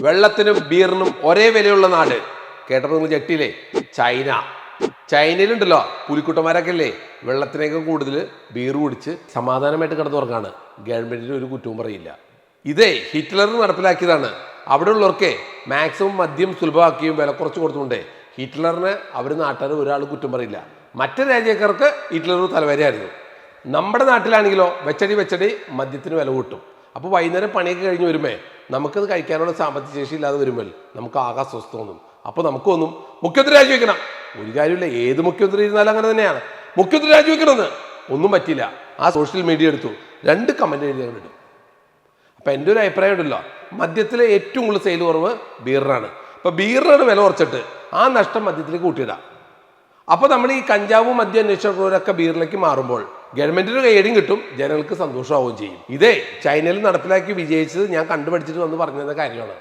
വെള്ളത്തിനും ബീറിനും ഒരേ വിലയുള്ള നാട് കേട്ടപ്പോൾ നിങ്ങൾ ഞെട്ടിയില്ലേ? ചൈന. ചൈനയിലുണ്ടല്ലോ പുലിക്കുട്ടന്മാരൊക്കെ അല്ലേ വെള്ളത്തിനേക്കാൾ കൂടുതൽ ബീർ കുടിച്ച് സമാധാനമായിട്ട് കിടന്നുറങ്ങാണ്. ഗവൺമെന്റിന് ഒരു കുറ്റവും പറയില്ല. ഇതേ ഹിറ്റ്ലർ നടപ്പിലാക്കിയതാണ്. അവിടെ ഉള്ളവർക്ക് മാക്സിമം മദ്യം സുലഭമാക്കിയും വില കുറച്ച് കൊടുത്തുകൊണ്ടേ ഹിറ്റ്ലറിനെ അവർ നാട്ടുകാർ ഒരാൾ കുറ്റം പറയില്ല. മറ്റു രാജ്യക്കാർക്ക് ഹിറ്റ്ലർ തലവരെയായിരുന്നു. നമ്മുടെ നാട്ടിലാണെങ്കിലോ വെച്ചടി മദ്യത്തിന് വില കൂട്ടും. അപ്പോൾ വൈകുന്നേരം പണിയൊക്കെ കഴിഞ്ഞ് വരുമ്പോൾ നമുക്കത് കഴിക്കാനുള്ള സാമ്പത്തിക ശേഷി ഇല്ലാതെ വരുമ്പോൾ നമുക്ക് ആകെ സ്വസ്ഥ തോന്നും. അപ്പോൾ നമുക്ക് തോന്നും മുഖ്യമന്ത്രി രാജിവെക്കണം. ഒരു കാര്യമില്ല, ഏത് മുഖ്യമന്ത്രി ഇരുന്നാലും അങ്ങനെ തന്നെയാണ്. മുഖ്യമന്ത്രി രാജിവെക്കണമെന്ന് ഒന്നും പറ്റില്ല. ആ സോഷ്യൽ മീഡിയ എടുത്തു 2 കമൻറ്റ് എഴുതി അങ്ങനെ ഇടും. അപ്പം എൻ്റെ ഒരു അഭിപ്രായം ഉണ്ടല്ലോ, മദ്യത്തിലെ ഏറ്റവും കൂടുതൽ സെയിൽ കുറവ് ബീറിനാണ്. അപ്പോൾ ബീറിനാണ് വില കുറച്ചിട്ട് ആ നഷ്ടം മദ്യത്തിലേക്ക് കൂട്ടിയിടാം. അപ്പോൾ നമ്മൾ ഈ കഞ്ചാവും മദ്യം അന്വേഷിക്കുന്നവരൊക്കെ ബീറിലേക്ക് മാറുമ്പോൾ ഗവൺമെന്റിന് കൈയടിയും കിട്ടും, ജനങ്ങൾക്ക് സന്തോഷമാവുകയും ചെയ്യും. ഇതേ ചൈനയിൽ നടപ്പിലാക്കി വിജയിച്ചത് ഞാൻ കണ്ടുപഠിച്ചിട്ട് വന്ന് പറഞ്ഞ കാര്യമാണ്.